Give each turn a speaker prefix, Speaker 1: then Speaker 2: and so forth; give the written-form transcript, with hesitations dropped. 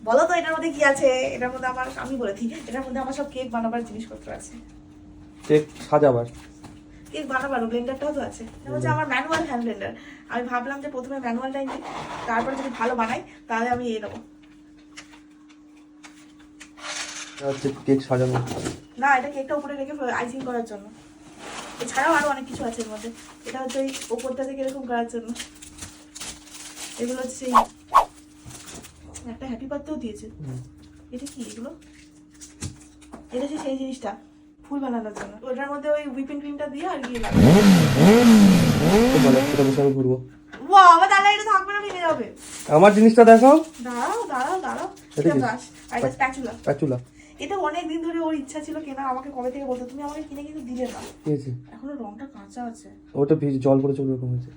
Speaker 1: বলো তো এটার মধ্যে কি আছে? এটার মধ্যে আমি বলেছি এটার মধ্যে আমার সব কেক বানাবার জিনিসপত্র আছে।
Speaker 2: কেক সাজাবার,
Speaker 1: কেক বানাবার ব্লেন্ডারটাও তো আছে। এটা হচ্ছে আমার ম্যানুয়াল হ্যান্ড ব্লেন্ডার। আমি ভাবলাম যে প্রথমে ম্যানুয়ালটাই নিই, তারপরে যদি ভালো বানাই তাহলে আমি নেবো।
Speaker 2: হচ্ছে কেক সাজানো।
Speaker 1: না, এটা কেকটা উপরে রেখে আইসিং করার জন্য। এছাড়াও আরো অনেক কিছু আছে এর মধ্যে। এটা হচ্ছে ওই ওপরটা থেকে এরকম করার জন্য। এগুলো হচ্ছে সেই একটা হ্যাপি বার্থডেও দিয়েছে। এটা কি এগুলো? এটা হচ্ছে সেই জিনিসটা ফুল বানানোর জন্য। ওটার মধ্যে ওই হুইপিং ক্রিমটা দিয়ে আর কি লাগে।
Speaker 2: বলো সেটা বসে আমি ঘুরবো।
Speaker 1: ওয়াও, আমার দাদা এটা থাকবে না, ভেঙে যাবে।
Speaker 2: আমার জিনিসটা দেখাও।
Speaker 1: দাঁড়াও দাঁড়াও দাঁড়াও।
Speaker 2: এটা
Speaker 1: এটা
Speaker 2: কি?
Speaker 1: ব্রাশ আর এটা স্প্যাচুলা।
Speaker 2: প্যাচুলা।
Speaker 1: এটা অনেক দিন ধরে ওর ইচ্ছা ছিল কেনা, আমাকে কবে থেকে বলতো, তুমি আমাকে কিনে কিন্তু দিলে না।
Speaker 2: কি আছে?
Speaker 1: এখনো রংটা কাঁচা আছে।
Speaker 2: ওটা জল পড়ে চলে এরকম হয়েছে।